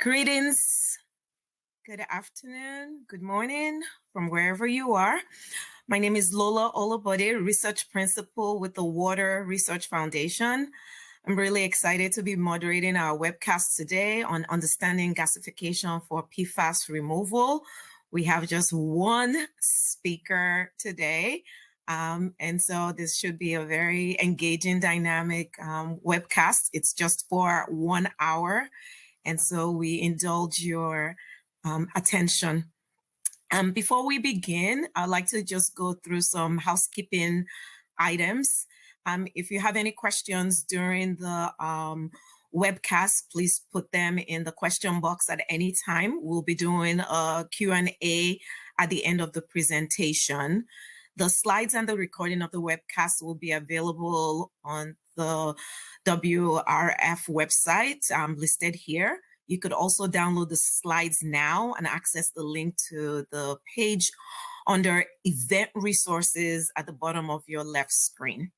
Greetings, good afternoon, good morning from wherever you are. My name is Lola Olabode, Research Principal with the Water Research Foundation. I'm really excited to be moderating our webcast today on understanding gasification for PFAS removal. We have just one speaker today. And so this should be a very engaging, dynamic webcast. It's just for 1 hour. And so we indulge your attention. Before we begin, I'd like to just go through some housekeeping items. If you have any questions during the webcast, please put them in the question box at any time. We'll be doing a Q&A at the end of the presentation. The slides and the recording of the webcast will be available on the WRF website listed here. You could also download the slides now and access the link to the page under event resources at the bottom of your left screen.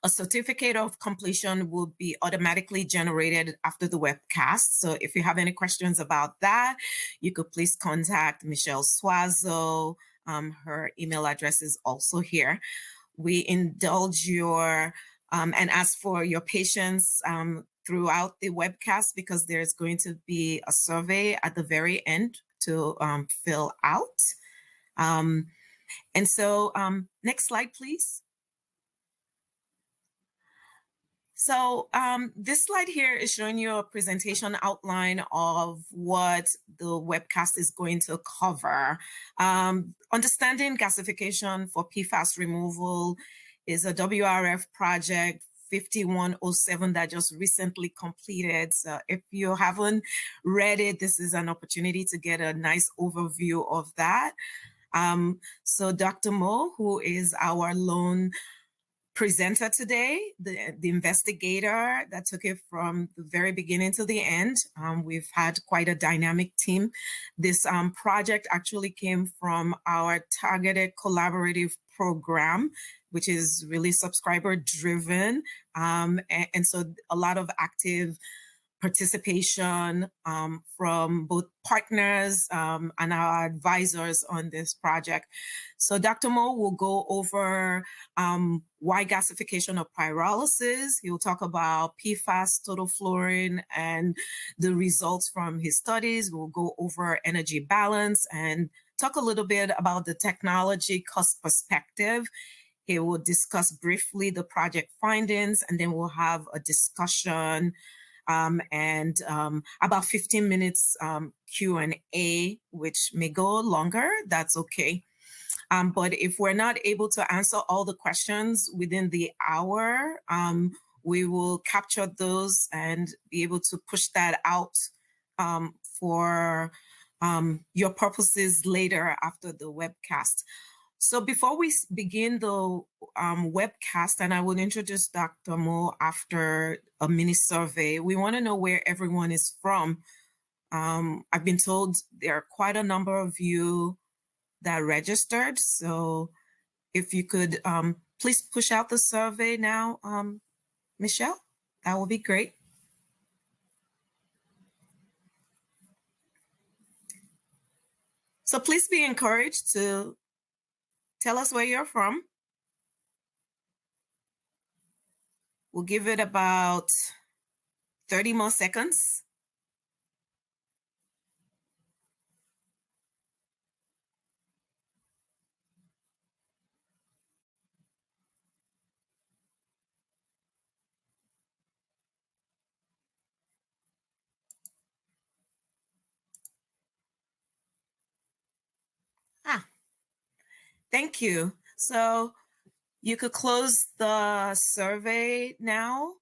A certificate of completion will be automatically generated after the webcast. So if you have any questions about that, you could please contact Michelle Suazo. Her email address is also here. We indulge your and ask for your patience throughout the webcast because there's going to be a survey at the very end to fill out. And so next slide, please. So this slide here is showing you a presentation outline of what the webcast is going to cover. Understanding gasification for PFAS removal is a WRF project 5107 that just recently completed. So if you haven't read it, this is an opportunity to get a nice overview of that. So Dr. Mo, who is our lone presenter today, the investigator that took it from the very beginning to the end. We've had quite a dynamic team. This project actually came from our targeted collaborative program, which is really subscriber driven. And so a lot of active participation from both partners and our advisors on this project. So Dr. Mo will go over why gasification of pyrolysis. He'll talk about PFAS, total fluorine, and the results from his studies. We'll go over energy balance and talk a little bit about the technology cost perspective. He will discuss briefly the project findings, and then we'll have a discussion and about 15 minutes Q&A, which may go longer. That's okay. But if we're not able to answer all the questions within the hour, we will capture those and be able to push that out for your purposes later after the webcast. So before we begin the webcast, and I will introduce Dr. Mo after a mini survey, we want to know where everyone is from. I've been told there are quite a number of you that registered. So if you could please push out the survey now, Michelle, that would be great. So please be encouraged to tell us where you're from. We'll give it about 30 more seconds. Thank you. So you could close the survey now.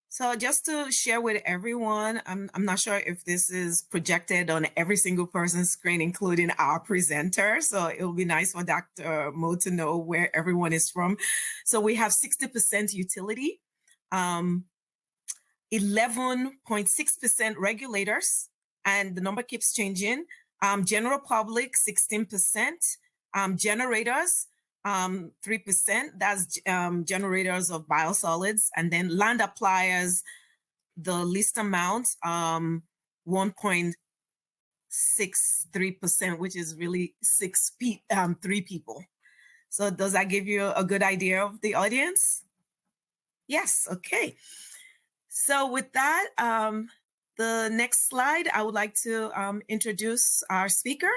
So just to share with everyone, I'm not sure if this is projected on every single person's screen, including our presenter. So it will be nice for Dr. Mo to know where everyone is from. So we have 60% utility, 11.6% regulators, and the number keeps changing. General public, 16%. Generators, 3%. That's generators of biosolids. And then land appliers, the least amount, 1.63%, which is really 3 people. So does that give you a good idea of the audience? Yes, okay. So with that, the next slide, I would like to introduce our speaker.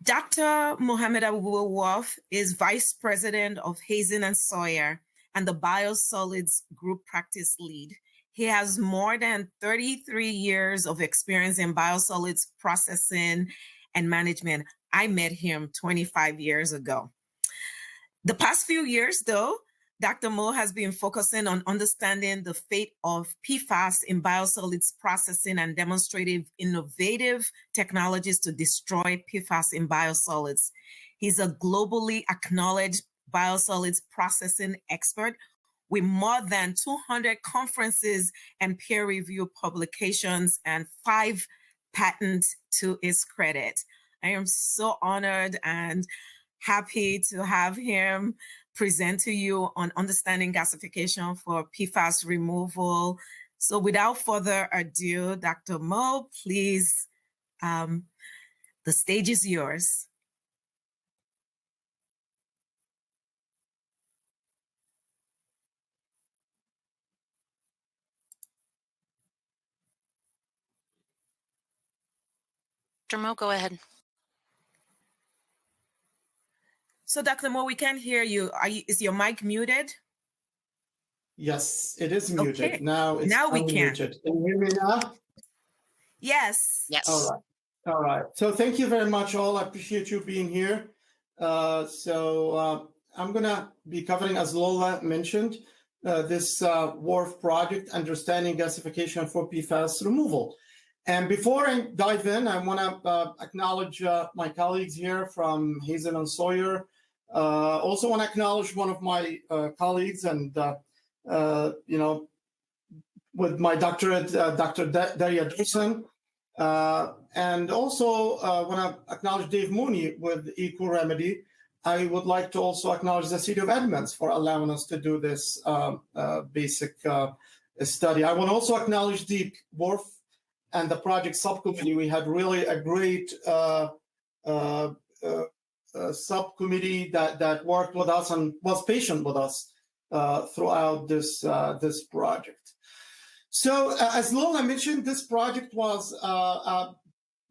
Dr. Mohammed Abou-Waf is Vice President of Hazen and Sawyer and the Biosolids Group Practice Lead. He has more than 33 years of experience in biosolids processing and management. I met him 25 years ago. The past few years, though, Dr. Mo has been focusing on understanding the fate of PFAS in biosolids processing and demonstrating innovative technologies to destroy PFAS in biosolids. He's a globally acknowledged biosolids processing expert with more than 200 conferences and peer-reviewed publications and 5 patents to his credit. I am so honored and happy to have him present to you on understanding gasification for PFAS removal. So without further ado, Dr. Mo, please, the stage is yours. Dr. Mo, go ahead. So Dr. Mo, we can't hear you. Is your mic muted? Yes, it is muted. Okay. Now it's now we can. Can you hear me now? Yes. Yes. All right. All right. So thank you very much, all. I appreciate you being here. I'm going to be covering, as Lola mentioned, this WRF project, Understanding Gasification for PFAS Removal. And before I dive in, I want to acknowledge my colleagues here from Hazen and Sawyer. Also want to acknowledge one of my colleagues and, with my doctorate, Dr. Daria Durson. And also want to acknowledge Dave Mooney with Eco Remedy. I would like to also acknowledge the City of Edmonds for allowing us to do this basic study. I want to also acknowledge the WRF and the project subcommittee. We had really a great subcommittee that worked with us and was patient with us throughout this project. So as Lola mentioned, this project was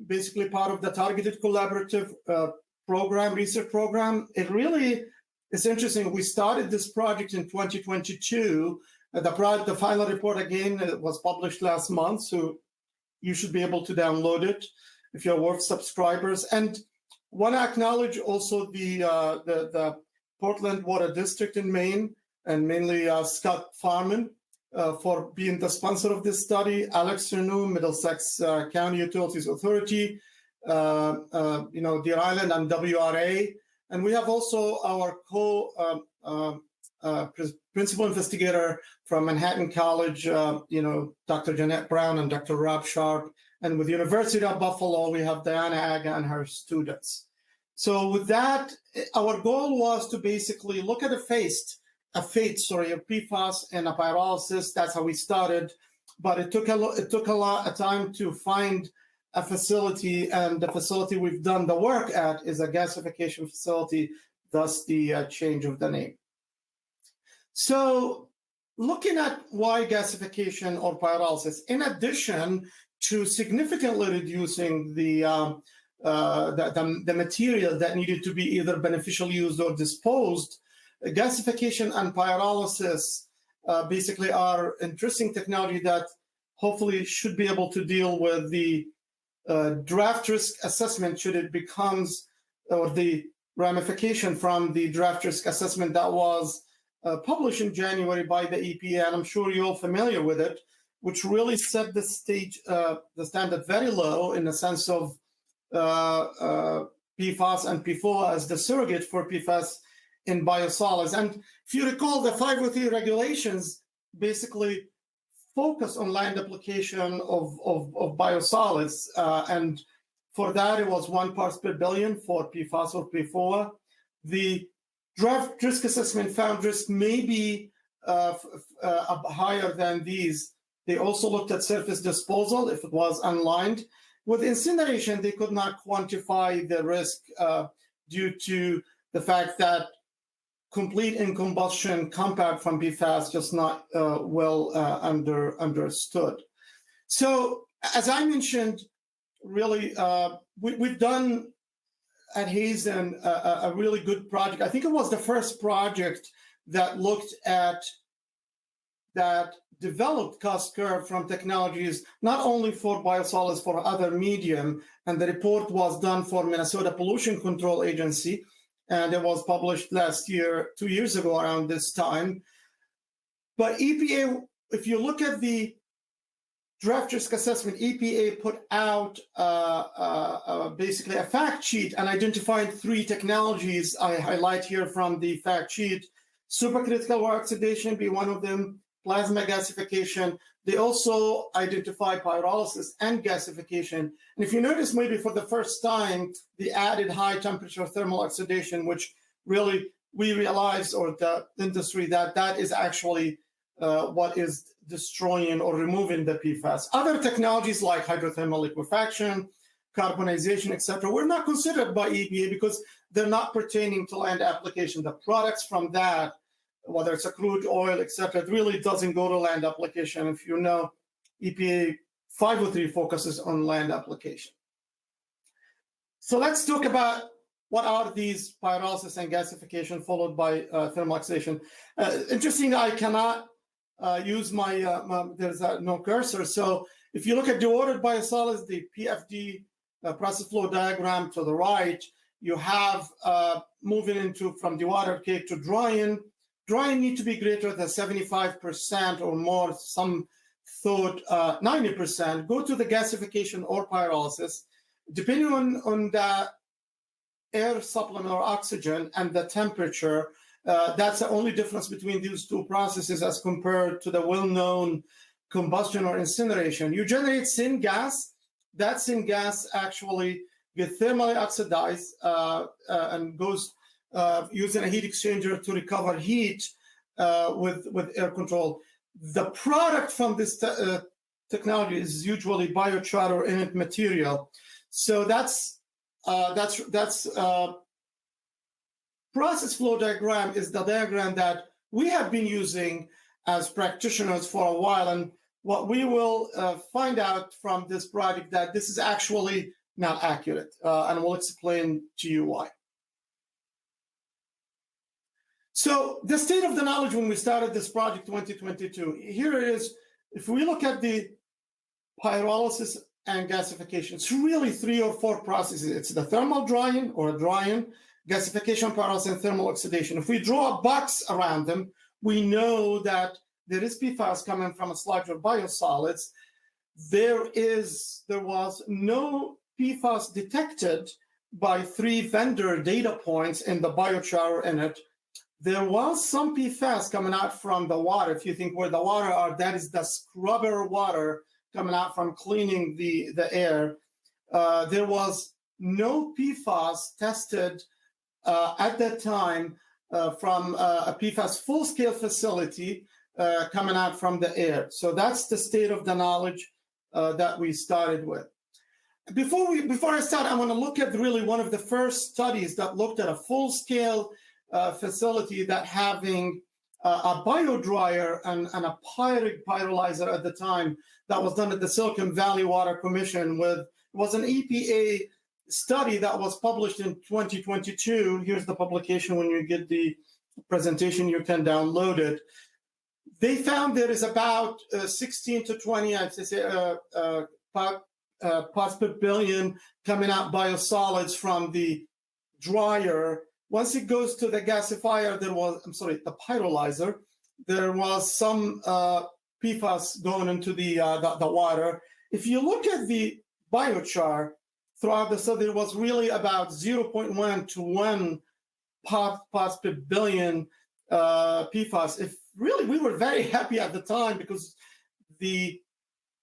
basically part of the Targeted Collaborative research program. It really is interesting. We started this project in 2022. The final report, again, was published last month, so you should be able to download it if you're WRF subscribers. And want to acknowledge also the Portland Water District in Maine, and mainly Scott Farman, for being the sponsor of this study, Alex Renew, Middlesex County Utilities Authority, Deer Island, and WRA. And we have also our principal investigator from Manhattan College, Dr. Jeanette Brown and Dr. Rob Sharp. And with the University of Buffalo, we have Diana Aga and her students. So with that, our goal was to basically look at a fate of PFAS and a pyrolysis. That's how we started. But it took a lot of time to find a facility, and the facility we've done the work at is a gasification facility, thus the change of the name. So looking at why gasification or pyrolysis, in addition to significantly reducing the material that needed to be either beneficially used or disposed, gasification and pyrolysis basically are interesting technology that hopefully should be able to deal with the draft risk assessment should it becomes, or the ramification from the draft risk assessment that was published in January by the EPA, and I'm sure you're all familiar with it, which really set the standard very low in the sense of PFAS and PFOA as the surrogate for PFAS in biosolids. And if you recall, the 503 regulations basically focus on land application of biosolids. And for that, it was 1 parts per billion for PFAS or PFOA. The draft risk assessment found risk may be higher than these. They also looked at surface disposal if it was unlined. With incineration, they could not quantify the risk due to the fact that complete in combustion compound from PFAS just not well understood. So as I mentioned, really, we've done at Hazen a really good project. I think it was the first project that looked at, that developed cost curve from technologies, not only for biosolids, for other medium. And the report was done for Minnesota Pollution Control Agency. And it was published last year, 2 years ago around this time. But EPA, if you look at the draft risk assessment, EPA put out basically a fact sheet and identified 3 technologies I highlight here from the fact sheet. Supercritical oxidation be one of them, plasma gasification. They also identify pyrolysis and gasification. And if you notice, maybe for the first time, they added high temperature thermal oxidation, which really we realized, or the industry, that is actually what is destroying or removing the PFAS. Other technologies like hydrothermal liquefaction, carbonization, etc., were not considered by EPA because they're not pertaining to land application. The products from that, whether it's a crude oil, etc., it really doesn't go to land application. If you know, EPA 503 focuses on land application. So let's talk about what are these pyrolysis and gasification followed by thermal oxidation. Interesting, I cannot use there's no cursor. So if you look at dewatered biosolids, the PFD process flow diagram to the right, you have moving into from dewatered cake to drying. Drying need to be greater than 75% or more. Some thought 90%. Go to the gasification or pyrolysis. Depending on the air supplement or oxygen and the temperature, that's the only difference between these 2 processes as compared to the well-known combustion or incineration. You generate syngas. That syngas actually gets thermally oxidized and goes using a heat exchanger to recover heat with air control. The product from this technology is usually biochar or inert material. So that's process flow diagram is the diagram that we have been using as practitioners for a while. And what we will find out from this project that this is actually not accurate. And we'll explain to you why. So the state of the knowledge when we started this project 2022, here it is. If we look at the pyrolysis and gasification, it's really 3 or 4 processes. It's the thermal drying or drying, gasification, pyrolysis, and thermal oxidation. If we draw a box around them, we know that there is PFAS coming from a sludge or biosolids. There was no PFAS detected by 3 vendor data points in the biochar or inert. There was some PFAS coming out from the water. If you think where the water are, that is the scrubber water coming out from cleaning the air. There was no PFAS tested at that time from a PFAS full-scale facility coming out from the air. So that's the state of the knowledge that we started with. Before I start, I want to look at really one of the first studies that looked at a full-scale facility that having a biodryer and a pyrolyzer at the time that was done at the Silicon Valley Water Commission it was an EPA study that was published in 2022. Here's the publication. When you get the presentation, you can download it. They found there is about 16 to 20, I'd say, parts per billion coming out biosolids from the dryer. Once it goes to the gasifier, the pyrolyzer, there was some PFAS going into the water. If you look at the biochar throughout the study, it was really about 0.1 to 1 parts per billion PFAS. We were very happy at the time because the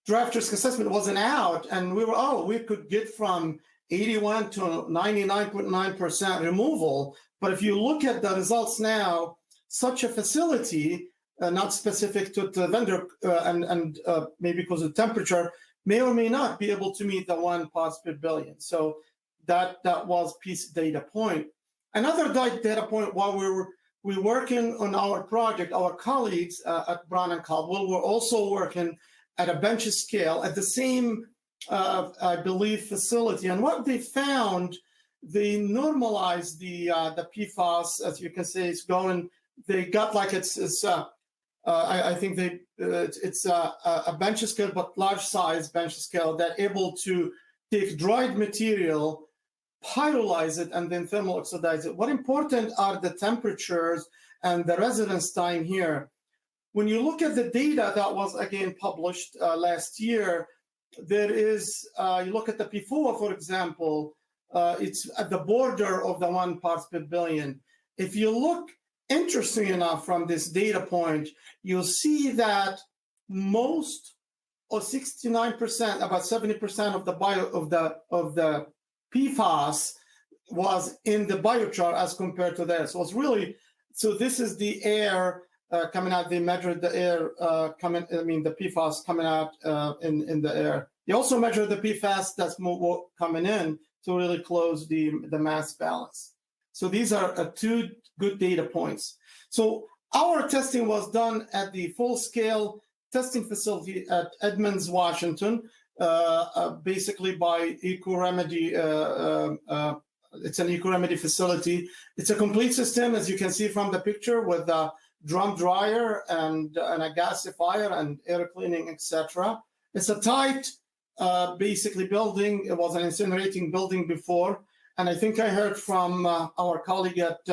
draft risk assessment wasn't out, and we could get from 81 to 99.9% removal. But if you look at the results now, such a facility not specific to the vendor, and maybe because of temperature, may or may not be able to meet the 1 parts per billion. So that was piece data point. Another data point while we're working on our project, our colleagues at Brown and Caldwell were also working at a bench scale at the same, I believe, facility. And what they found, they normalized the PFAS, as you can see, it's going. They got like I think it's a bench scale, but large size bench scale that able to take dried material, pyrolyze it, and then thermal oxidize it. What important are the temperatures and the residence time here? When you look at the data that was again published last year, there is, you look at the PFOA, for example, it's at the border of the 1 parts per billion. If you look, interesting enough, from this data point, you'll see that most, or 69%, about 70% of the PFAS was in the biochar as compared to that. So it's really, so this is the air coming out. They measured the air the PFAS coming out in the air. They also measured the PFAS that's coming in to really close the mass balance. So these are 2 good data points. So our testing was done at the full-scale testing facility at Edmonds, Washington, basically by EcoRemedy. It's an EcoRemedy facility. It's a complete system, as you can see from the picture, with a drum dryer and a gasifier and air cleaning, etc. It's a tight, basically, building. It was an incinerating building before. And I think I heard from our colleague at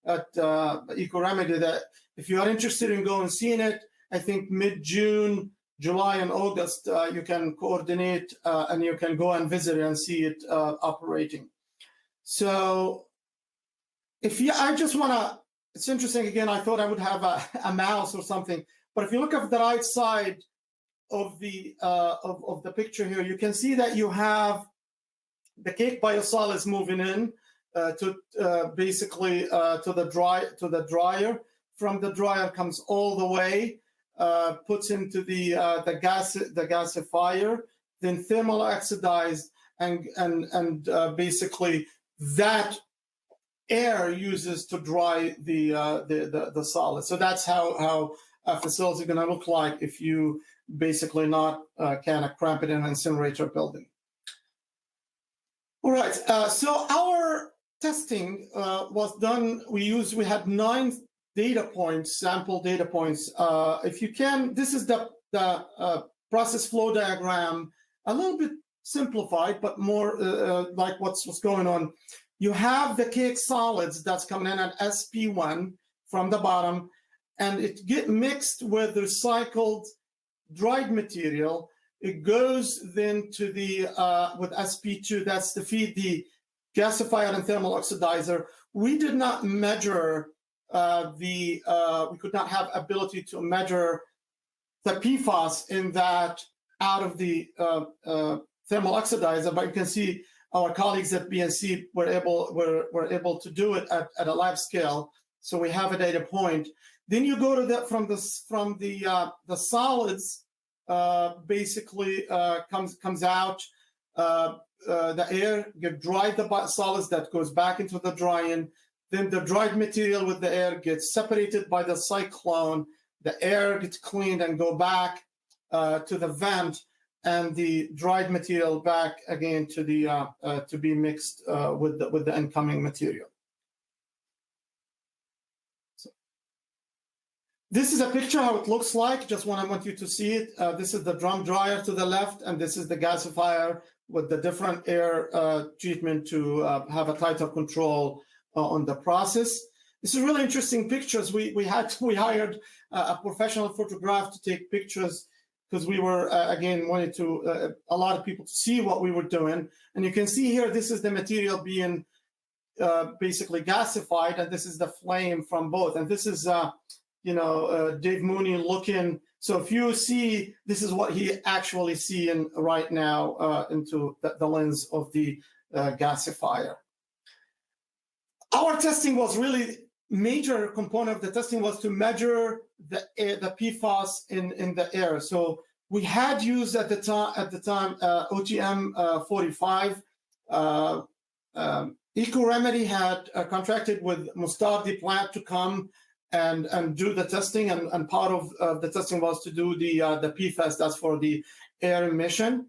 EcoRemedy that if you are interested in going and seeing it, I think mid-June, July, and August, you can coordinate and you can go and visit it and see it operating. So I just want to, it's interesting, again, I thought I would have a mouse or something, but if you look at the right side of the picture here, you can see that you have the cake biosolids moving in to basically to the dryer. From the dryer comes all the way, puts into the gasifier, then thermal oxidized, and basically that air uses to dry the solid. So that's how a facility is going to look like if you basically not kind of cramp it in an incinerator building. All right, so our testing was done. We had 9 data points, sample data points. If you can, this is the process flow diagram, a little bit simplified, but more like what's going on. You have the cake solids that's coming in at SP1 from the bottom, and it get mixed with recycled dried material. It goes then to the, with SP2, that's to feed the gasifier and thermal oxidizer. We did not measure we could not have ability to measure the PFAS in that out of the thermal oxidizer, but you can see our colleagues at BNC were able to do it at a lab scale. So we have a data point. Then you go to that from the solids. Basically comes out, the air get dried, the solids that goes back into the drying. Then the dried material with the air gets separated by the cyclone. The air gets cleaned and go back to the vent, and the dried material back again to the to be mixed with the incoming material. This is a picture how it looks like. Just want you to see it. This is the drum dryer to the left, and this is the gasifier with the different air treatment to have a tighter control on the process. This is really interesting pictures. We hired a professional photographer to take pictures because we were again wanted to a lot of people to see what we were doing. And you can see here, this is the material being basically gasified, and this is the flame from both. And this is Dave Mooney looking. So if you see, this is what he actually seeing right now into the lens of the gasifier. Our testing was really major component of the testing was to measure the PFAS in the air. So we had used at the time OTM 45. Eco-Remedy had contracted with Mustardi plant to come and do the testing, and part of the testing was to do the PFAS, that's for the air emission.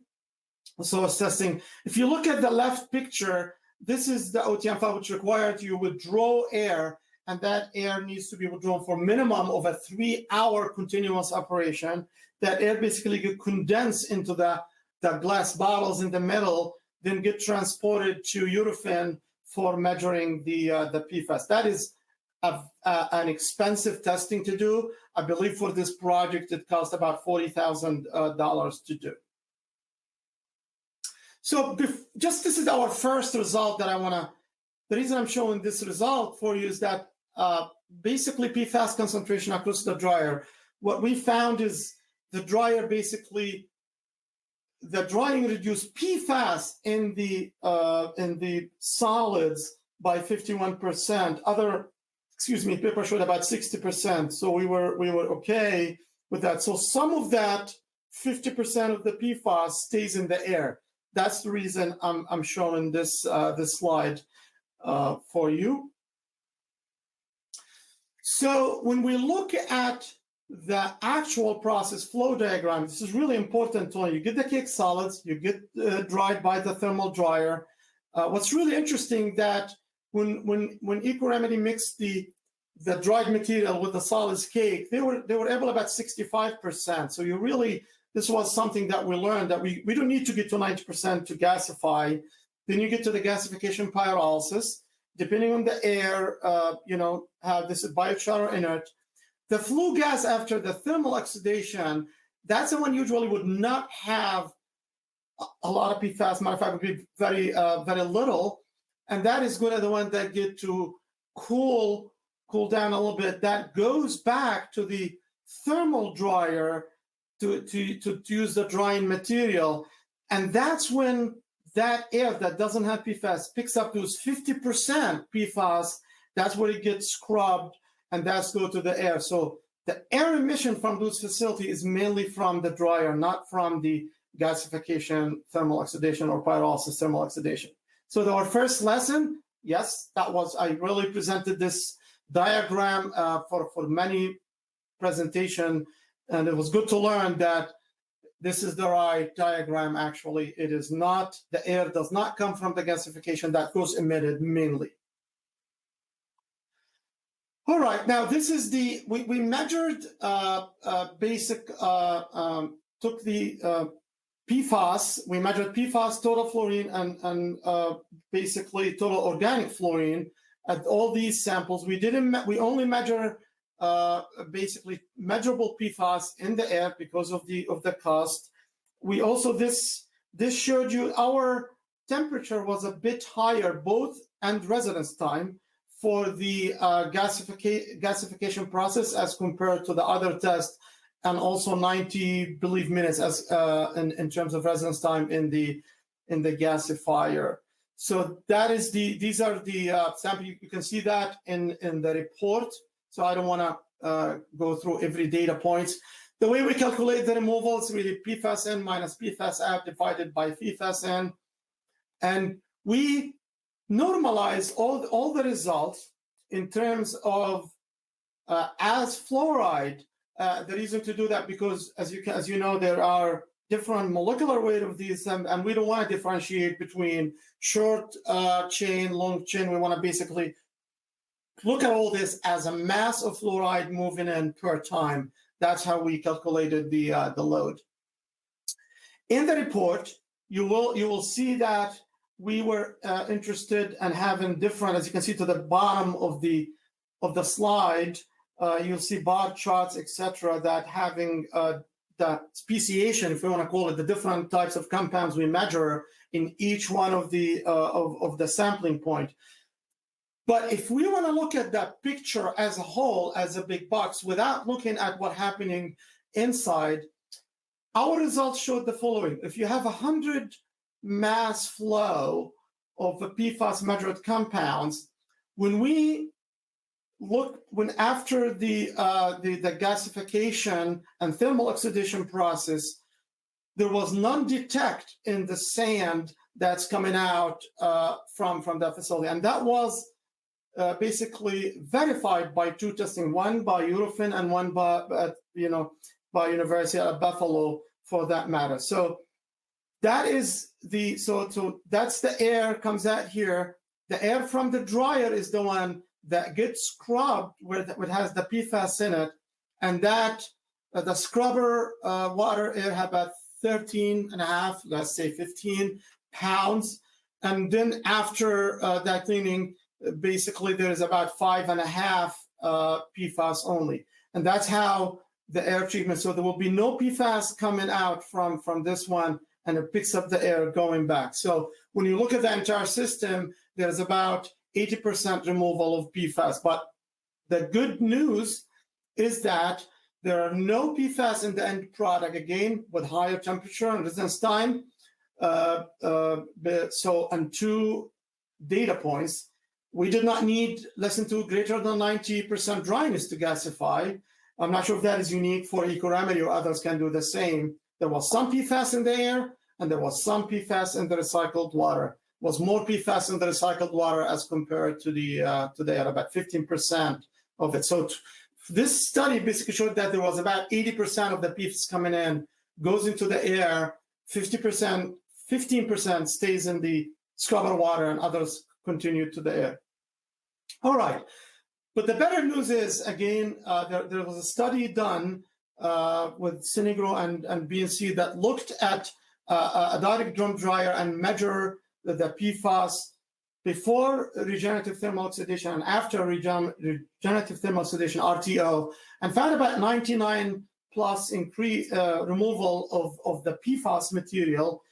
So it's testing. If you look at the left picture, this is the OTM file, which required you withdraw air, and that air needs to be withdrawn for minimum of a 3-hour continuous operation. That air basically get condensed into the glass bottles in the middle, then get transported to Eurofin for measuring the PFAS. That is an expensive testing to do. I believe for this project, it cost about $40,000 to do. So just this is our first result that I want to, the reason I'm showing this result for you is that basically PFAS concentration across the dryer. What we found is the dryer basically, the drying reduced PFAS in the solids by 51%. Other, paper showed about 60%. So we were okay with that. So some of that 50% of the PFAS stays in the air. That's the reason I'm showing this slide for you. So when we look at the actual process flow diagram, this is really important to know. You get the cake solids, you get dried by the thermal dryer. What's really interesting that when Eco-Remedy mixed the dried material with the solids cake, they were able about 65%. So you really, this was something that we learned, that we don't need to get to 90% to gasify. Then you get to the gasification pyrolysis. Depending on the air, how this is biochar or inert. The flue gas after the thermal oxidation, that's the one usually would not have a lot of PFAS. Matter of fact, would be very, very little. And that is going to the one that get to cool down a little bit. That goes back to the thermal dryer to use the drying material. And that's when that air that doesn't have PFAS picks up those 50% PFAS. That's where it gets scrubbed, and that's go to the air. So the air emission from those facilities is mainly from the dryer, not from the gasification, thermal oxidation, or pyrolysis thermal oxidation. So our first lesson, yes, that was, I really presented this diagram for many presentation, and it was good to learn that this is the right diagram. Actually, it is not, the air does not come from the gasification, that goes emitted mainly. All right, now this is the, we measured basic, took the PFAS, we measured PFAS, total fluorine, and basically total organic fluorine at all these samples. We only measure basically measurable PFAS in the air because of the cost. We also, this showed you our temperature was a bit higher, both and residence time, for the gasification process as compared to the other test, and also 90 minutes as in terms of residence time in the gasifier. So that is these are the sample. You can see that in the report. So I don't want to go through every data points. The way we calculate the removal is really PFAS-N minus PFAS-F divided by PFAS-N, and we normalize all the results in terms of as fluoride. The reason to do that, because as you know, there are different molecular weight of these, and we don't want to differentiate between short chain, long chain. We want to basically look at all this as a mass of fluoride moving in per time. That's how we calculated the load. In the report, you will see that we were interested in having different, as you can see to the bottom of the slide, you'll see bar charts, etc., that having the speciation, if we want to call it, the different types of compounds we measure in each one of the sampling point. But if we want to look at that picture as a whole, as a big box, without looking at what's happening inside, our results showed the following. If you have 100 mass flow of the PFAS measured compounds, when we look when after the gasification and thermal oxidation process, there was none detect in the sand that's coming out from the facility, and that was basically verified by two testing, one by Eurofin and one by University of Buffalo for that matter. So that is so that's the air comes out here. The air from the dryer is the one that gets scrubbed where it has the PFAS in it, and that the scrubber water air have about 13.5, let's say 15 pounds, and then after that cleaning, basically there's about 5.5 PFAS only, and that's how the air treatment. So there will be no PFAS coming out from this one, and it picks up the air going back. So when you look at the entire system, there's about 80% removal of PFAS. But the good news is that there are no PFAS in the end product, again, with higher temperature and residence time. So on 2 data points, we did not need less than 2 greater than 90% dryness to gasify. I'm not sure if that is unique for EcoRemedy or others can do the same. There was some PFAS in the air, and there was some PFAS in the recycled water. Was more PFAS in the recycled water as compared to the air, about 15% of it. So this study basically showed that there was about 80% of the PFAS coming in goes into the air, 15% stays in the scrubber water, and others continue to the air. All right, but the better news is, again, there was a study done with Synagro and BNC that looked at a direct drum dryer and measure the PFAS before regenerative thermal oxidation and after regenerative thermal oxidation, RTO, and found about 99 plus increase removal of the PFAS material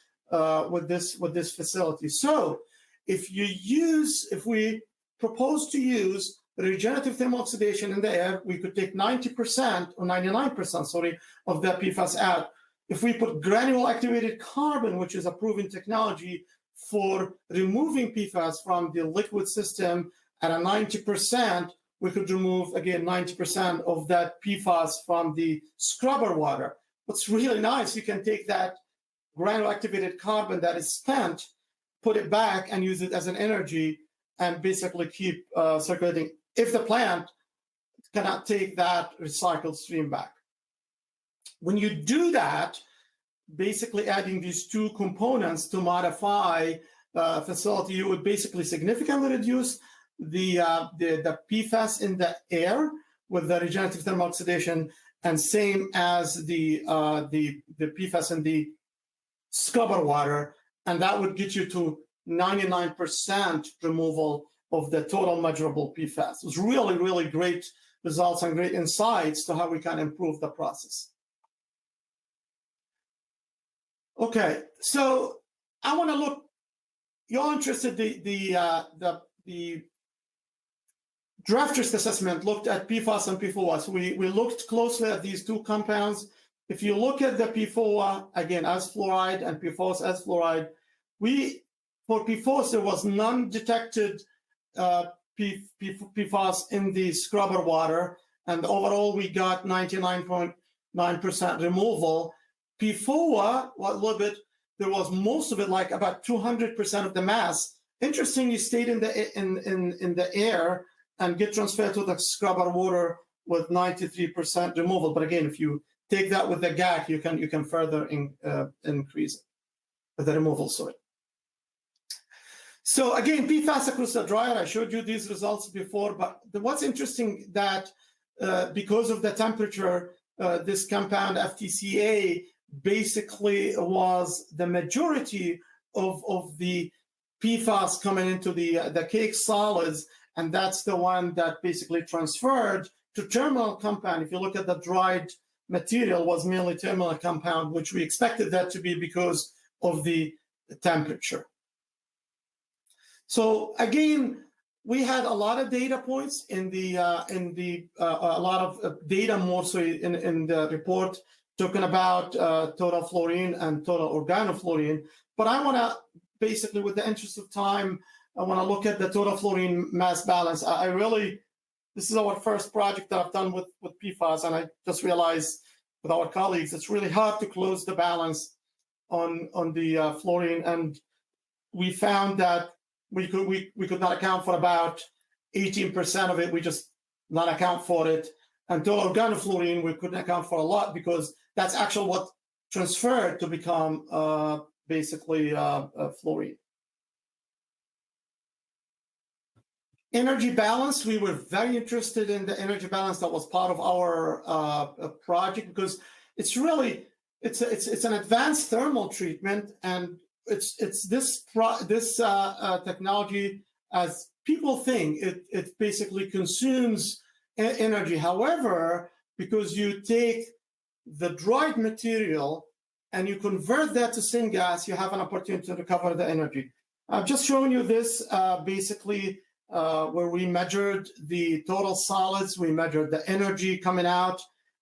with this facility. So if we propose to use regenerative thermal oxidation in the air, we could take 90% or 99%, sorry, of that PFAS out. If we put granular activated carbon, which is a proven technology for removing PFAS from the liquid system at a 90%, we could remove, again, 90% of that PFAS from the scrubber water. What's really nice, you can take that granular activated carbon that is spent, put it back and use it as an energy and basically keep circulating if the plant cannot take that recycled stream back. When you do that, basically adding these 2 components to modify facility, you would basically significantly reduce the PFAS in the air with the regenerative thermal oxidation, and same as the PFAS in the scrubber water, and that would get you to 99% removal of the total measurable PFAS. It was really, really great results and great insights to how we can improve the process. Okay, so I want to look. You're interested. The draft risk assessment looked at PFAS and PFOA. We looked closely at these 2 compounds. If you look at the PFOA again as fluoride and PFOS as fluoride, for PFOS there was none detected PFAS in the scrubber water, and overall we got 99.9% removal. PFOA, a little bit, there was most of it, like about 200% of the mass. Interestingly, stayed in the air and get transferred to the scrubber water with 93% removal. But again, if you take that with the GAC, you can further increase the removal. Sorry. So again, PFAS across the dryer. I showed you these results before, but what's interesting that because of the temperature, this compound FTCA basically was the majority of the PFAS coming into the cake solids, and that's the one that basically transferred to terminal compound. If you look at the dried material, was mainly terminal compound, which we expected that to be because of the temperature. So again, we had a lot of data points in a lot of data more so in the report talking about total fluorine and total organofluorine. But I want to basically, with the interest of time, I want to look at the total fluorine mass balance. I really This is our first project that I've done with PFAS, and I just realized with our colleagues, it's really hard to close the balance on the fluorine, and we found that we could not account for about 18% of it. We just not account for it. And to organofluorine, we couldn't account for a lot because that's actually what transferred to become basically fluorine. Energy balance, we were very interested in the energy balance. That was part of our project because it's really, it's an advanced thermal treatment, and it's this technology, as people think, it basically consumes energy. However, because you take the dried material and you convert that to syngas, you have an opportunity to recover the energy. I've just shown you this basically where we measured the total solids, we measured the energy coming out,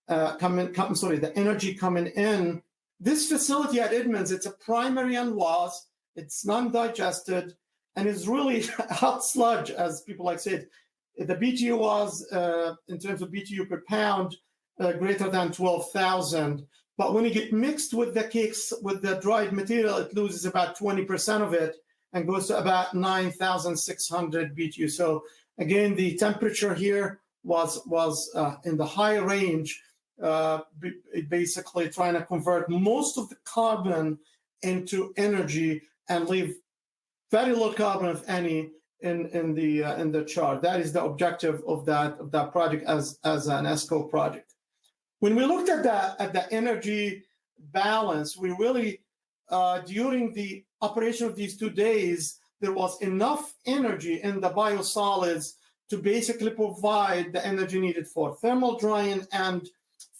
the energy coming in. This facility at Edmonds, it's a primary NWAS, it's non-digested, and it's really hot sludge, as people like said. The BTU was, in terms of BTU per pound, greater than 12,000. But when you get mixed with the cakes, with the dried material, it loses about 20% of it and goes to about 9,600 BTU. So again, the temperature here was in the high range, basically trying to convert most of the carbon into energy and leave very low carbon, if any, in the chart. That is the objective of that project as an ESCO project. When we looked at the energy balance, we really during the operation of these 2 days, there was enough energy in the biosolids to basically provide the energy needed for thermal drying and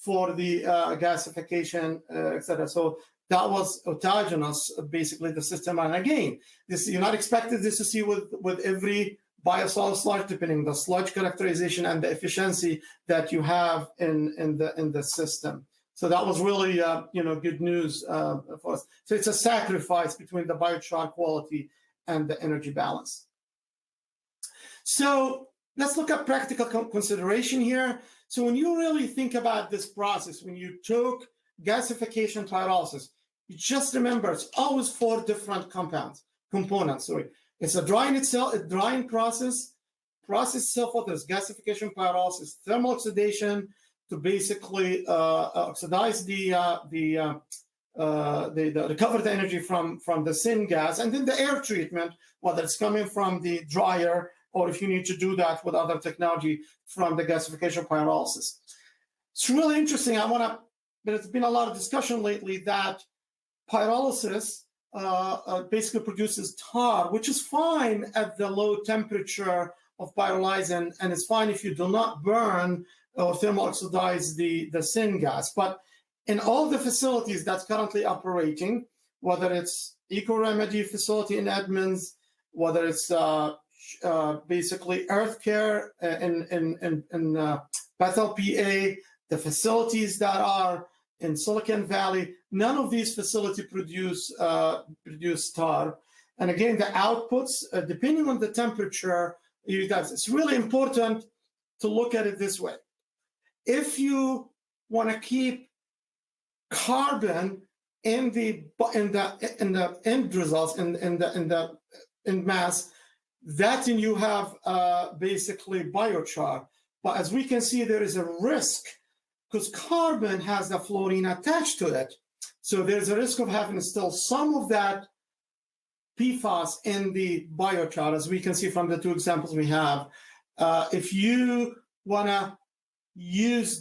for the gasification, etc. So that was autogenous, basically, the system. And again, this, you're not expected this to see with every biosolid sludge, depending on the sludge characterization and the efficiency that you have in the system. So that was really good news for us. So it's a sacrifice between the biochar quality and the energy balance. So let's look at practical consideration here. So when you really think about this process, when you took gasification pyrolysis, you just remember it's always 4 different components. It's a drying process. Process itself, there's gasification pyrolysis, thermal oxidation to basically oxidize recover the energy from the syngas, and then the air treatment, whether it's coming from the dryer or if you need to do that with other technology from the gasification pyrolysis. It's really interesting. But there's been a lot of discussion lately that pyrolysis basically produces tar, which is fine at the low temperature of pyrolyzing, and it's fine if you do not burn or thermal oxidize the syngas. But in all the facilities that's currently operating, whether it's Eco-Remedy facility in Edmonds, whether it's basically Earth Care in Bethel, PA, the facilities that are in Silicon Valley, none of these facilities produce tar. And again, the outputs, depending on the temperature, it's really important to look at it this way. If you want to keep carbon in the end results, in the mass, that then you have basically biochar. But as we can see, there is a risk because carbon has the fluorine attached to it. So there's a risk of having still some of that PFAS in the biochar, as we can see from the 2 examples we have. If you want to use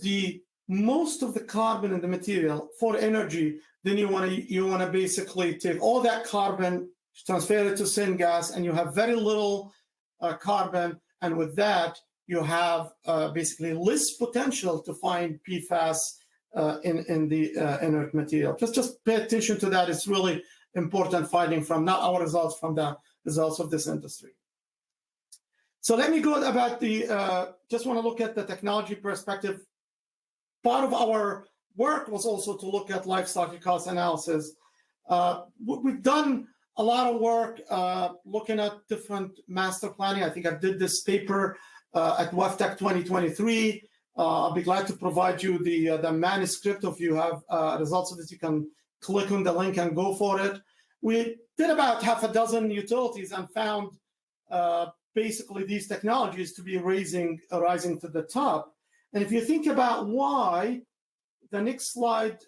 most of the carbon in the material for energy, then you want to basically take all that carbon, transfer it to syngas, and you have very little carbon. And with that, you have basically less potential to find PFAS in the inert material. Just pay attention to that. It's really important finding from not our results, from the results of this industry. So let me go about just want to look at the technology perspective. Part of our work was also to look at life cycle cost analysis. We've done a lot of work looking at different master planning. I think I did this paper at WEFTEC 2023. I'll be glad to provide you the manuscript. If you have results of this, you can click on the link and go for it. We did about half a dozen utilities and found basically these technologies to be rising to the top. And if you think about why, the next slide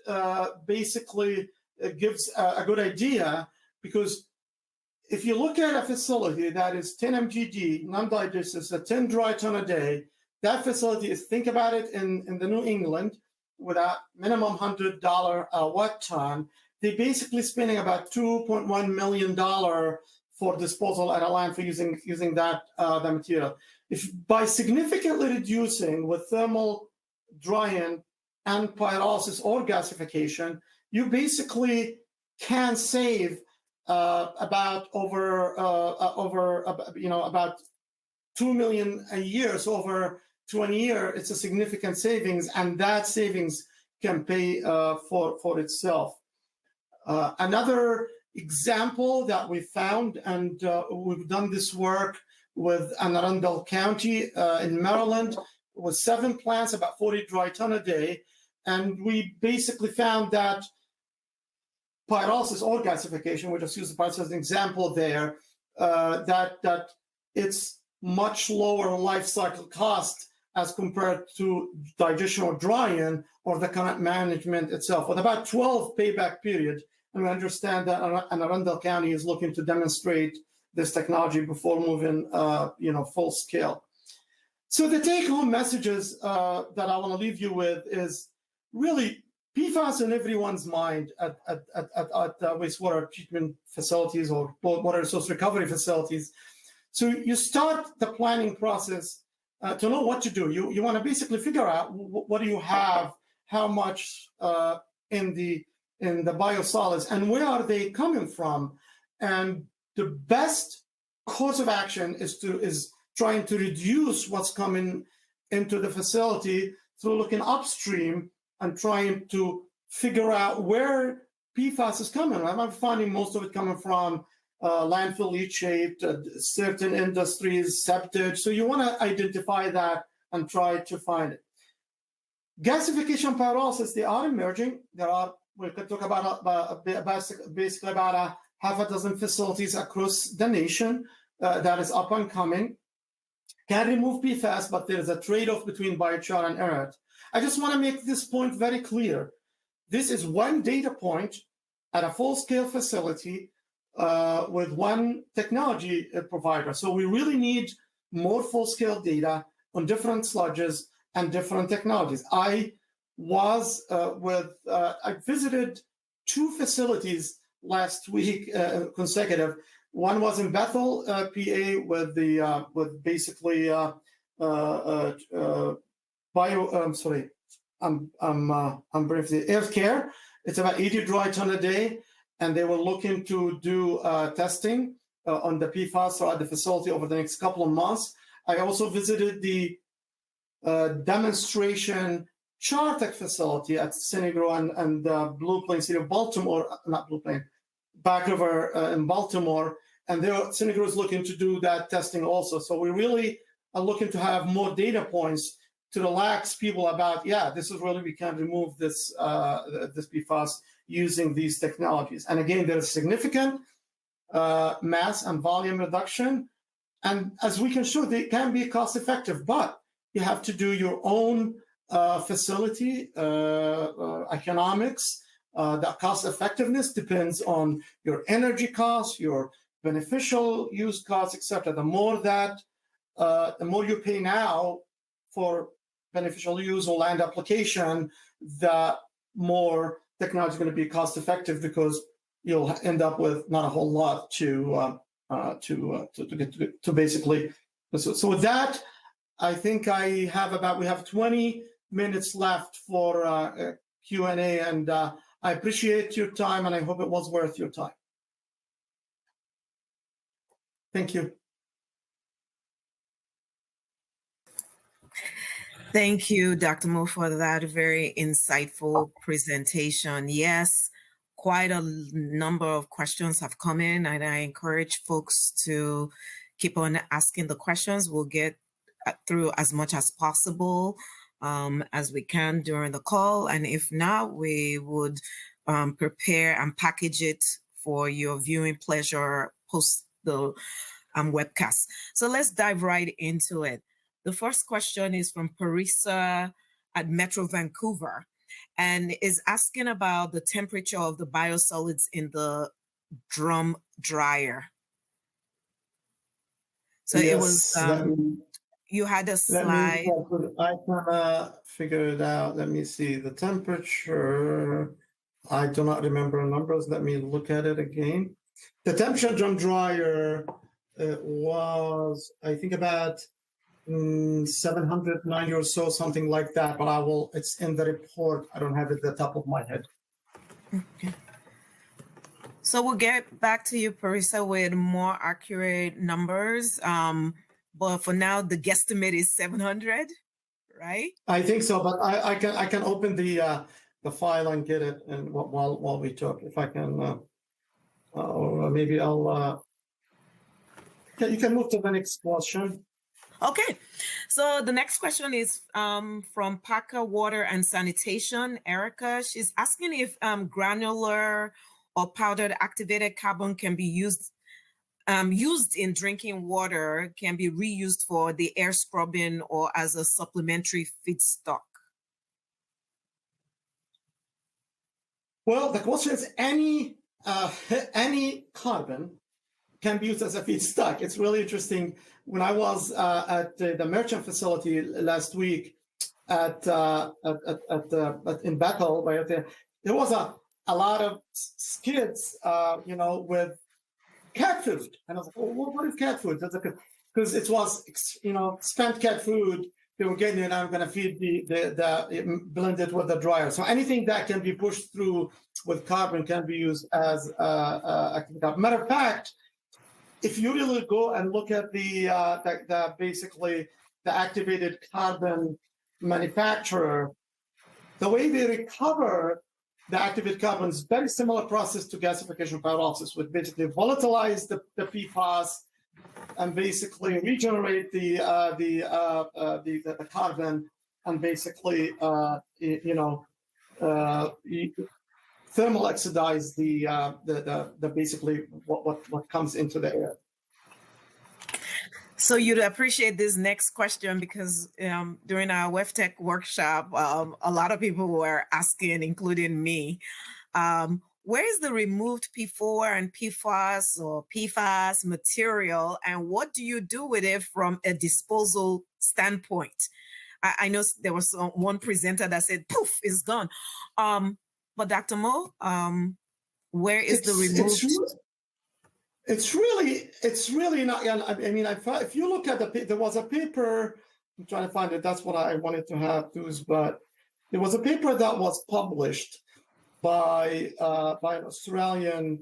basically gives a good idea, because if you look at a facility that is 10 mgd, non-digestive, a 10 dry ton a day, that facility is, think about it in the New England, with a minimum $100 watt ton, they're basically spending about $2.1 million for disposal at a landfill using that the material. If by significantly reducing with thermal drying and pyrolysis or gasification, you basically can save about about $2 million a year. So over 20 years, it's a significant savings, and that savings can pay for itself. Another example that we found, and we've done this work with Anne Arundel County in Maryland, with 7 plants, about 40 dry ton a day, and we basically found that pyrolysis or gasification, we just use the pyrolysis as an example there, that it's much lower life cycle cost as compared to digestion or drying or the current management itself, with about 12 payback period. And we understand that Anne Arundel County is looking to demonstrate this technology before moving, full scale. So the take-home messages that I want to leave you with is really PFAS in everyone's mind at wastewater treatment facilities or water resource recovery facilities. So you start the planning process to know what to do. You want to basically figure out what do you have, how much in the biosolids, and where are they coming from. And the best course of action is trying to reduce what's coming into the facility through looking upstream and trying to figure out where PFAS is coming. I'm finding most of it coming from landfill leachate, certain industries, septic. So you want to identify that and try to find it. Gasification pyrolysis, they are emerging. We could talk about basically about half a dozen facilities across the nation that is up and coming. Can remove PFAS, but there is a trade-off between biochar and inert. I just want to make this point very clear. This is one data point at a full-scale facility with one technology provider. So we really need more full-scale data on different sludges and different technologies. I visited 2 facilities last week consecutive. One was in Bethel, PA, with basically Earth Care. It's about 80 dry ton a day, and they were looking to do testing on the PFAS at the facility over the next couple of months. I also visited the demonstration Chartec facility at Senegro and Blue Plain City of Baltimore, not Blue Plain, Back River in Baltimore, and Senegro is looking to do that testing also. So we really are looking to have more data points to relax people about, this is really, we can remove this PFAS using these technologies. And again, there is significant mass and volume reduction. And as we can show, they can be cost effective, but you have to do your own facility economics. The cost effectiveness depends on your energy costs, your beneficial use costs, etc. The more you pay now for beneficial use or land application, the more technology is going to be cost effective, because you'll end up with not a whole lot to basically. So with that, I think we have 20 minutes left for Q&A, and I appreciate your time, and I hope it was worth your time. Thank you. Thank you, Dr. Mo, for that very insightful presentation. Yes, quite a number of questions have come in, and I encourage folks to keep on asking the questions. We'll get through as much as possible as we can during the call. And if not, we would prepare and package it for your viewing pleasure post the webcast. So let's dive right into it. The first question is from Parisa at Metro Vancouver, and is asking about the temperature of the biosolids in the drum dryer. So yes, it was, you had a slide. I can figure it out. Let me see. The temperature, I do not remember numbers. Let me look at it again. The temperature drum dryer was, I think, about 790 or so, something like that. But it's in the report. I don't have it at the top of my head. Okay. So we'll get back to you, Parisa, with more accurate numbers. But for now, the guesstimate is 700, right? I think so, but I can open the file and get it, and while we talk, if I can, or maybe I'll. You can move to the next question. Okay, so the next question is from Parker Water and Sanitation, Erica. She's asking if granular or powdered activated carbon can be used in drinking water, can be reused for the air scrubbing or as a supplementary feedstock. Well, the question is any carbon can be used as a feedstock. It's really interesting. When I was at the merchant facility last week in Bethel, there was a lot of kids, with cat food, and I was like, well, what is cat food? Because it was, spent cat food. They were getting it. I'm going to feed blend it with the dryer. So anything that can be pushed through with carbon can be used as active carbon. Matter of fact, if you really go and look at basically the activated carbon manufacturer, the way they recover the activated carbon is very similar process to gasification pyrolysis, which basically volatilize the PFAS and basically regenerate the carbon and basically thermal oxidize the basically what comes into the air. So you'd appreciate this next question because during our WebTech workshop, a lot of people were asking, including me, where is the removed PFOA and PFAS or PFAS material, and what do you do with it from a disposal standpoint? I know there was one presenter that said, poof, it's gone. But Dr. Mo, where is the removed? It's really not. I mean, if you look at there was a paper. I'm trying to find it. That's what I wanted to have too. But there was a paper that was published by an Australian,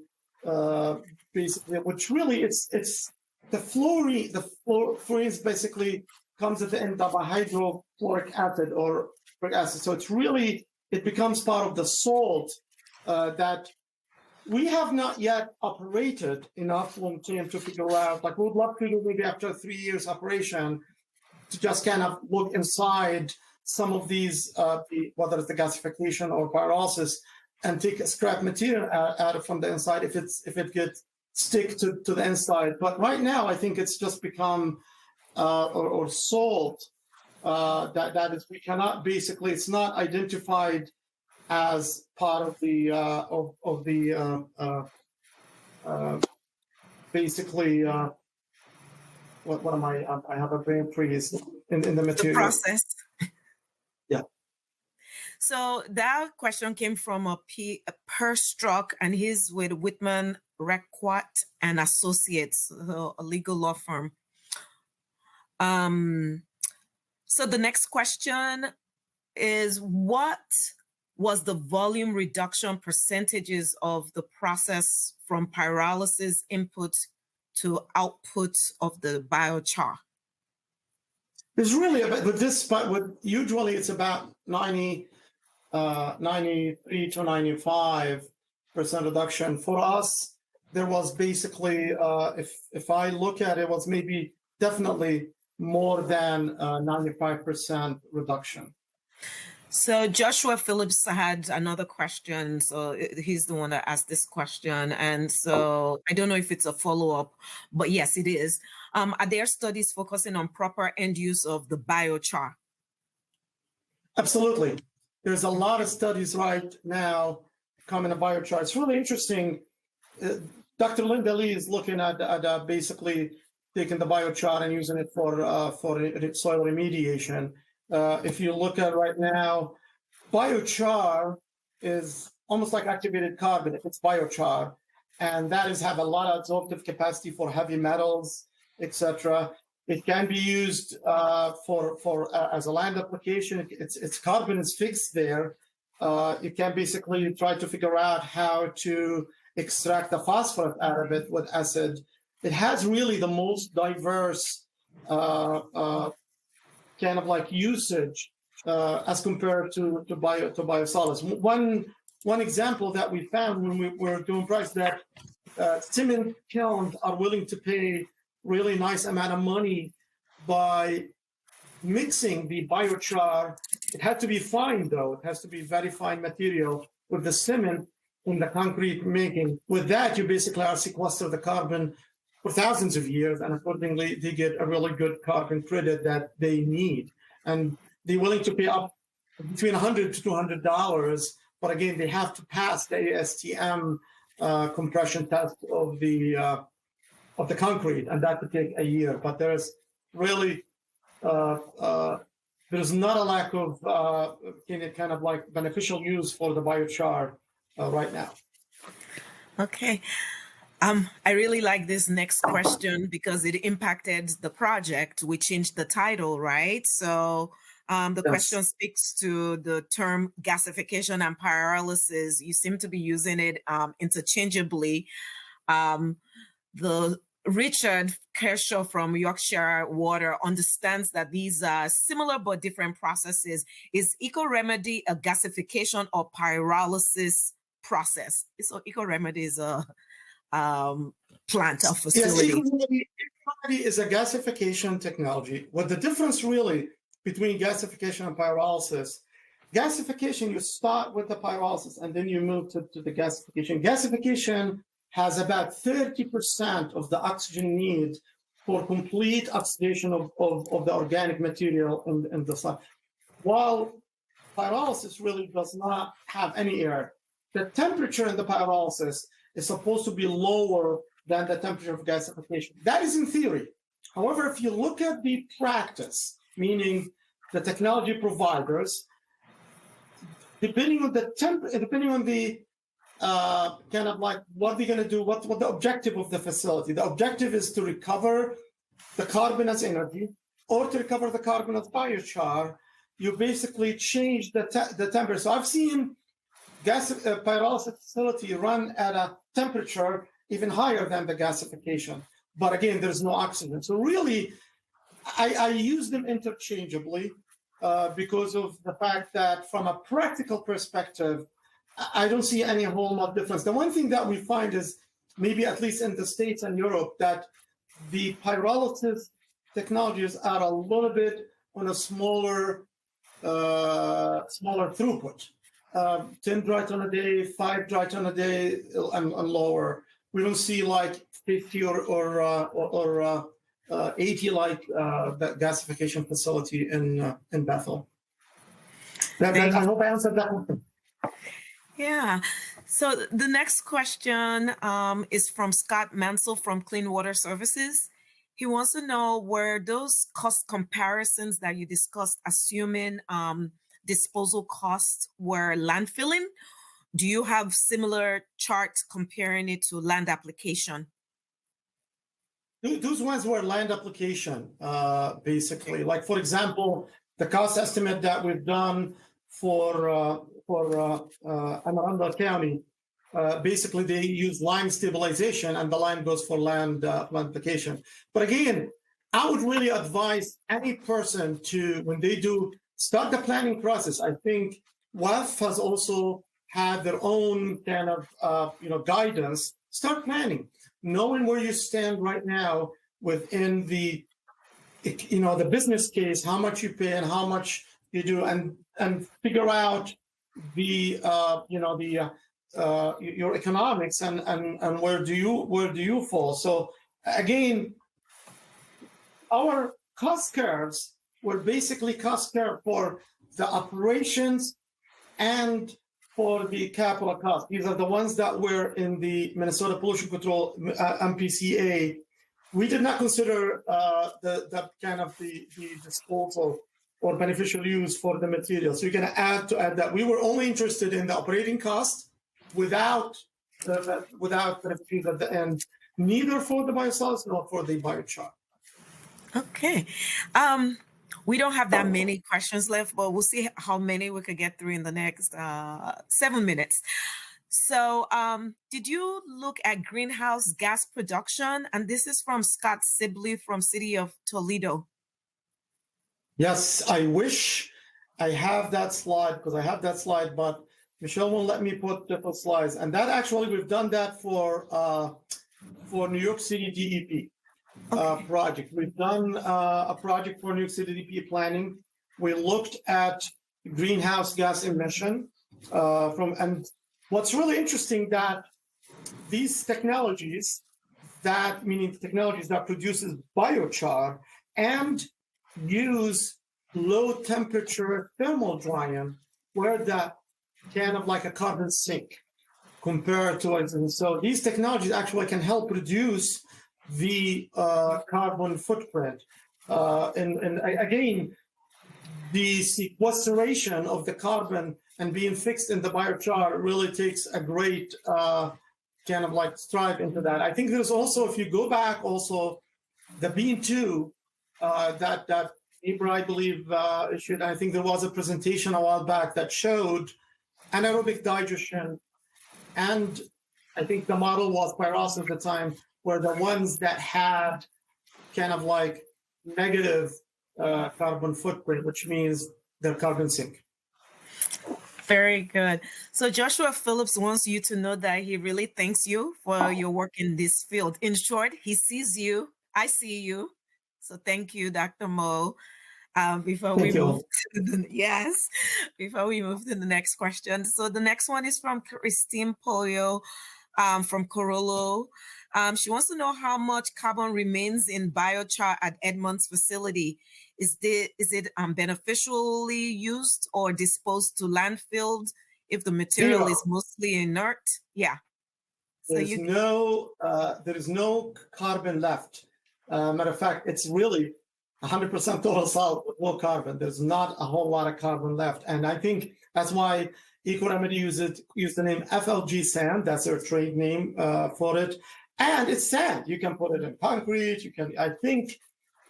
basically, which really it's the fluorine. The fluorine basically comes at the end of a hydrofluoric acid or fluoric acid. So it becomes part of the salt that. We have not yet operated enough long term to figure out, we would love to do maybe after 3 years operation to just kind of look inside some of these, whether it's the gasification or pyrolysis, and take a scrap material out from the inside if it gets stick to the inside. But right now, I think it's just become, or salt, that is, we cannot basically, it's not identified as part of the basically what am I have a brain freeze in the material. The process. Yeah. So that question came from a Perstruck, and he's with Whitman, Requat and Associates, a legal law firm. So the next question is, what was the volume reduction percentages of the process from pyrolysis input to output of the biochar? It's really about, usually it's about 93 to 95% reduction. For us, there was basically, if I look at it, was maybe definitely more than 95% reduction. So Joshua Phillips had another question. So he's the one that asked this question. And so I don't know if it's a follow-up, but yes, it is. Are there studies focusing on proper end use of the biochar? Absolutely. There's a lot of studies right now coming to biochar. It's really interesting. Dr. Linda Lee is looking at basically taking the biochar and using it for soil remediation. If you look at right now, biochar is almost like activated carbon if it's biochar, and that is have a lot of absorptive capacity for heavy metals, etc. It can be used as a land application. Its carbon is fixed there. You can basically try to figure out how to extract the phosphorus out of it with acid. It has really the most diverse kind of like usage as compared to biosolids. One example that we found when we were doing price that cement kilns are willing to pay really nice amount of money by mixing the biochar. It had to be fine though. It has to be very fine material with the cement in the concrete making. With that, you basically are sequester the carbon for thousands of years, and accordingly, they get a really good carbon credit that they need. And they're willing to pay up between $100 to $200, but again, they have to pass the ASTM compression test of the concrete, and that could take a year. But there's really there's not a lack of kind of like beneficial use for the biochar right now. Okay. I really like this next question because it impacted the project. We changed the title, right? So the question speaks to the term gasification and pyrolysis. You seem to be using it interchangeably. The Richard Kershaw from Yorkshire Water understands that these are similar but different processes. Is Eco-Remedy a gasification or pyrolysis process? So Eco-Remedy is a plant or facility. Yes, Eco-Remedy is a gasification technology. What the difference really between gasification and pyrolysis? Gasification, you start with the pyrolysis and then you move to the gasification. Gasification has about 30% of the oxygen need for complete oxidation of the organic material in the sun. While pyrolysis really does not have any air, the temperature in the pyrolysis is supposed to be lower than the temperature of gasification. That is in theory. However, if you look at the practice, meaning the technology providers, depending on the kind of like what they're going to do, what the objective of the facility. The objective is to recover the carbon as energy or to recover the carbon as biochar. You basically change the temperature. So I've seen pyrolysis facility run at a temperature even higher than the gasification. But again, there's no oxygen. So really, I use them interchangeably because of the fact that from a practical perspective, I don't see any whole lot difference. The one thing that we find is maybe at least in the States and Europe that the pyrolysis technologies are a little bit on a smaller throughput. 10 dry ton a day, 5 dry ton a day, and lower. We don't see like 50 or 80 like the gasification facility in Bethel. I hope I answered that one. Yeah. So the next question is from Scott Mansell from Clean Water Services. He wants to know, were those cost comparisons that you discussed assuming disposal costs were landfilling? Do you have similar charts comparing it to land application? Those ones were land application, basically. Like, for example, the cost estimate that we've done for Anne Arundel County, basically they use lime stabilization and the lime goes for land application. But again, I would really advise any person to, when they start the planning process, I think WEF has also had their own kind of guidance. Start planning, knowing where you stand right now within the the business case, how much you pay and how much you do, and figure out the your economics and where do you fall. So again, our cost curves were basically cost curve for the operations and for the capital cost. These are the ones that were in the Minnesota Pollution Control MPCA. We did not consider the kind of the disposal or beneficial use for the material. So you're going to add that. We were only interested in the operating cost without the fees at the end, neither for the biosolids nor for the biochar. Okay. We don't have that many questions left, but we'll see how many we could get through in the next 7 minutes. So did you look at greenhouse gas production? And this is from Scott Sibley from City of Toledo. Yes, I wish I have that slide, because I have that slide, but Michelle won't let me put different slides. And that actually, we've done that for New York City DEP. Project. We've done a project for New York City DP planning. We looked at greenhouse gas emission and what's really interesting that these technologies, meaning technologies that produces biochar and use low temperature thermal drying, where that kind of like a carbon sink compared to it. And so these technologies actually can help reduce the carbon footprint. And again, the sequestration of the carbon and being fixed in the biochar really takes a great kind of like strive into that. I think there's also, if you go back also, the Bean 2 that Ibra, I believe, issued, I think there was a presentation a while back that showed anaerobic digestion, and I think the model was pyrolysis at the time, were the ones that had kind of like negative carbon footprint, which means they're carbon sink. Very good. So Joshua Phillips wants you to know that he really thanks you for your work in this field. In short, he sees you, I see you. So thank you, Dr. Mo. Before we move to the next question. So the next one is from Christine Polio from Corolo. She wants to know how much carbon remains in biochar at Edmond's facility. Is it beneficially used or disposed to landfills if the material is mostly inert? Yeah. So there is no carbon left. Matter of fact, it's really 100% total solid with no carbon. There's not a whole lot of carbon left, and I think that's why EcoRemedy used the name FLG sand. That's their trade name for it. And it's sand. You can put it in concrete. I think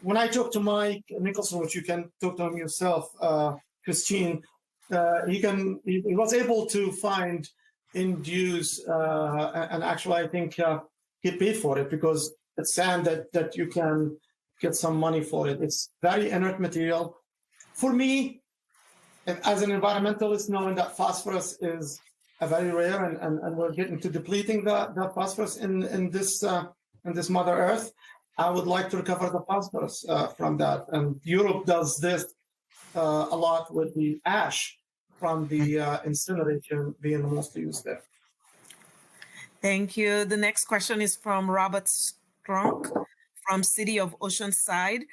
when I talked to Mike Nicholson, which you can talk to him yourself, Christine, he was able to find induce, and actually I think he paid for it because it's sand that you can get some money for it. It's very inert material. For me, as an environmentalist, knowing that phosphorus is a very rare, and we're getting to depleting the phosphorus in this Mother Earth, I would like to recover the phosphorus from that. And Europe does this a lot with the ash from the incineration being mostly used there. Thank you. The next question is from Robert Strunk from City of Oceanside.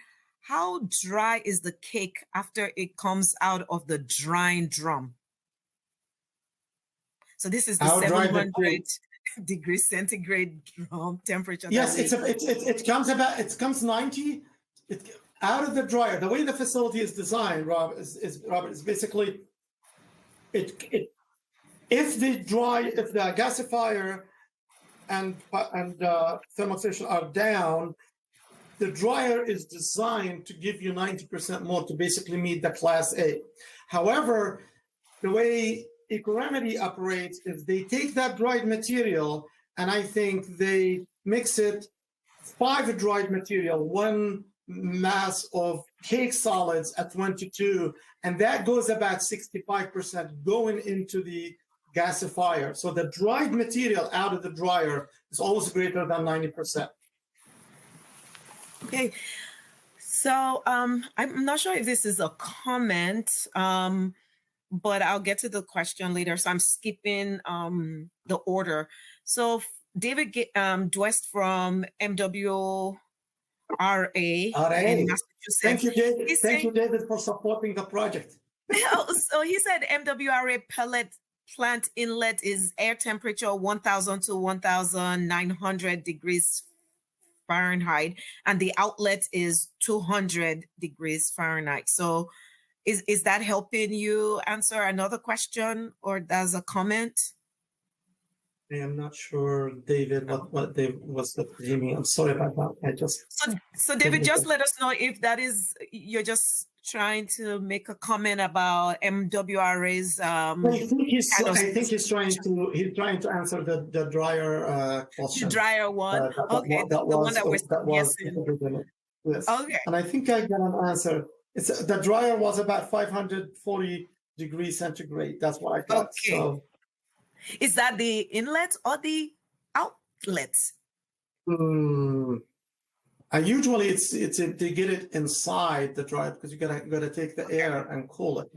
How dry is the cake after it comes out of the drying drum? So this is the 700 degrees centigrade drum temperature. Yes, it comes 90 out of the dryer. The way the facility is designed, Robert, is basically if the gasifier and thermochemical are down, the dryer is designed to give you 90% more to basically meet the class A. However, the way EcoRemedy operates is they take that dried material, and I think they mix it 5 dried material, 1 mass of cake solids at 22, and that goes about 65% going into the gasifier. So the dried material out of the dryer is always greater than 90%. Okay, So I'm not sure if this is a comment, but I'll get to the question later. So I'm skipping the order. So David Dwest from MWRA in Massachusetts. Thank you, David. Thank you, Saying, David, for supporting the project. so he said MWRA pellet plant inlet is air temperature 1,000 to 1,900 degrees Fahrenheit, and the outlet is 200 degrees Fahrenheit. So is that helping you answer another question, or there's a comment? I am not sure, David, what David was meaning. I'm sorry about that. I just so David, just let us know if that is you're just trying to make a comment about MWRA's. I think he's trying to answer the drier question. The drier one. Okay, the one that was yes. Okay. And I think I got an answer. It's the dryer was about 540 degrees centigrade. That's what I got. Okay. So, is that the inlet or the outlet? Usually it's they get it inside the dryer because you gotta take the air and cool it.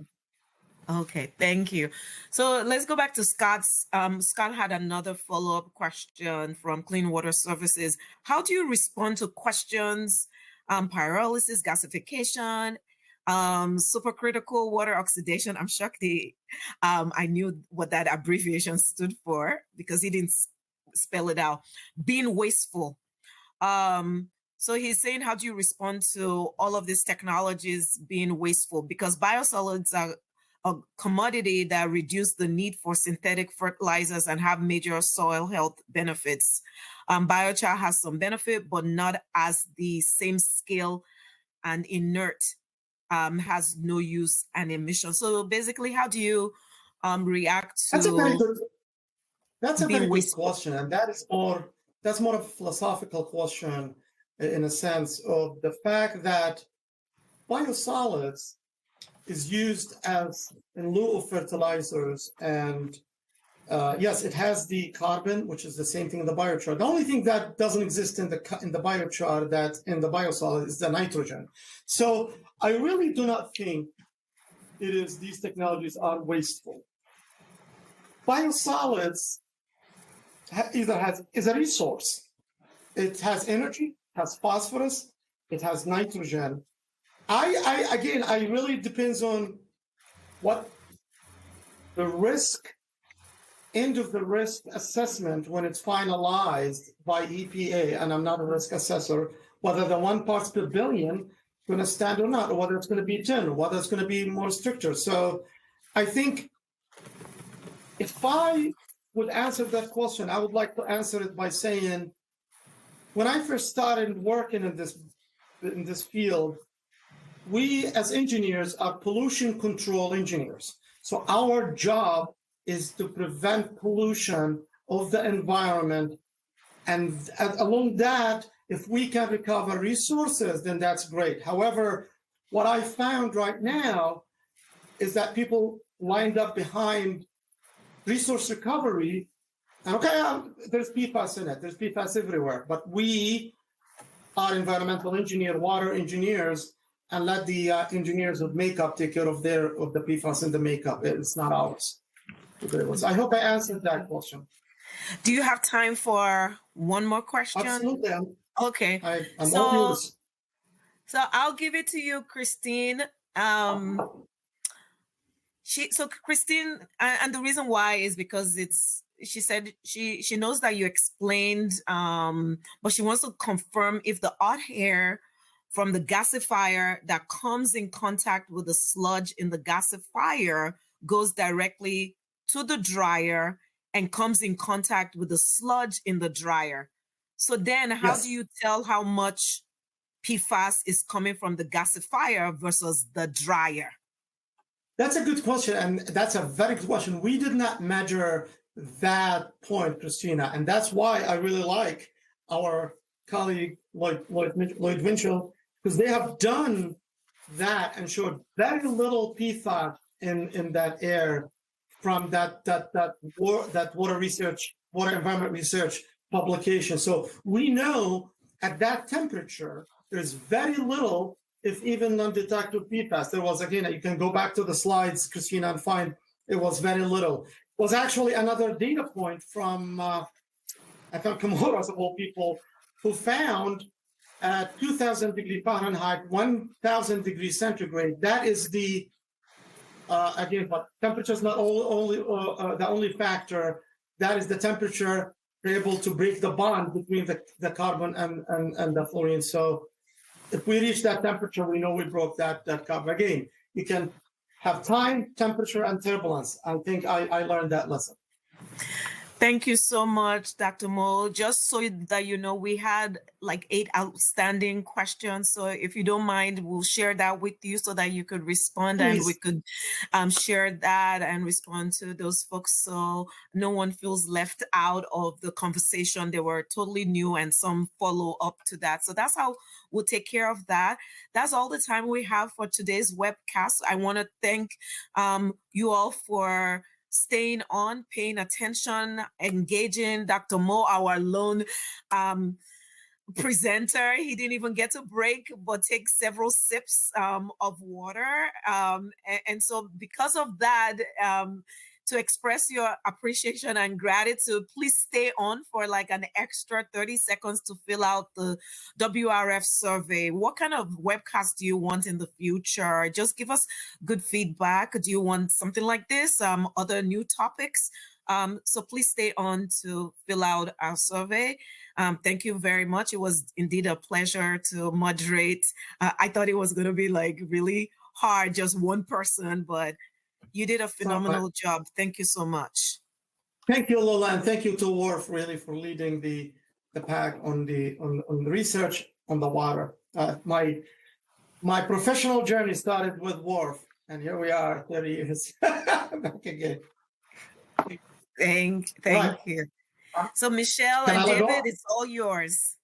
Okay, thank you. So let's go back to Scott's. Scott had another follow-up question from Clean Water Services. How do you respond to questions, pyrolysis, gasification, supercritical water oxidation? I'm shocked I knew what that abbreviation stood for because he didn't spell it out. Being wasteful. So he's saying, how do you respond to all of these technologies being wasteful? Because biosolids are a commodity that reduce the need for synthetic fertilizers and have major soil health benefits. Biochar has some benefit, but not as the same scale, and inert has no use and emission. So basically, how do you react to That's a very good question, and that's more of a philosophical question in a sense of the fact that biosolids is used as in lieu of fertilizers, and yes, it has the carbon, which is the same thing in the biochar. The only thing that doesn't exist in the biochar that in the biosolid is the nitrogen. So I really do not think these technologies are wasteful. Biosolids is a resource. It has energy, has phosphorus, it has nitrogen. I really depends on what the end of the risk assessment when it's finalized by EPA, and I'm not a risk assessor, whether the 1 parts per billion is going to stand or not, or whether it's going to be 10, or whether it's going to be more stricter. So I think if I would answer that question, I would like to answer it by saying, when I first started working in this field, we as engineers are pollution control engineers. So our job is to prevent pollution of the environment. And along that, if we can recover resources, then that's great. However, what I found right now is that people lined up behind resource recovery. And okay, there's PFAS in it. There's PFAS everywhere. But we are environmental engineer, water engineers, and let the engineers of makeup take care of the PFAS in the makeup. It's not ours. I hope I answered that question. Do you have time for one more question? Absolutely. Okay. I'm all yours. So I'll give it to you, Christine. Christine, and the reason why is because she said she knows that you explained, but she wants to confirm if the hot air from the gasifier that comes in contact with the sludge in the gasifier goes directly to the dryer and comes in contact with the sludge in the dryer. So then how do you tell how much PFAS is coming from the gasifier versus the dryer? That's a good question, and that's a very good question. We did not measure that point, Christina, and that's why I really like our colleague Lloyd Winchell, because they have done that and showed very little PFAS in that air from that water environment research publication. So we know at that temperature, there's very little if even undetected PFAS. There was, again, you can go back to the slides, Christina, and find it was very little. It was actually another data point from, I think, Comoros of all people, who found at 2,000 degrees Fahrenheit, 1,000 degrees centigrade. That is the, again, but temperature is not the only factor. That is the temperature able to break the bond between the carbon and the fluorine. So if we reach that temperature, we know we broke that carbon. Again, you can have time, temperature, and turbulence. I think I learned that lesson. Thank you so much, Dr. Mo. Just so that you know, we had like 8 outstanding questions. So if you don't mind, we'll share that with you so that you could respond. Please. And we could share that and respond to those folks so no one feels left out of the conversation. They were totally new and some follow up to that. So that's how we'll take care of that. That's all the time we have for today's webcast. I want to thank you all for staying on, paying attention, engaging. Dr. Mo, our lone presenter, he didn't even get to break, but take several sips of water. And so because of that, to express your appreciation and gratitude, please stay on for like an extra 30 seconds to fill out the WRF survey. What kind of webcast do you want in the future? Just give us good feedback. Do you want something like this? Other new topics? So please stay on to fill out our survey. Thank you very much. It was indeed a pleasure to moderate. I thought it was going to be like really hard, just one person, but you did a phenomenal job. Thank you so much. Thank you, Lola, and thank you to Worf really for leading the pack on the research on the water. My professional journey started with Worf, and here we are, 30 years back again. Thank you. So Michelle and David, it's all yours.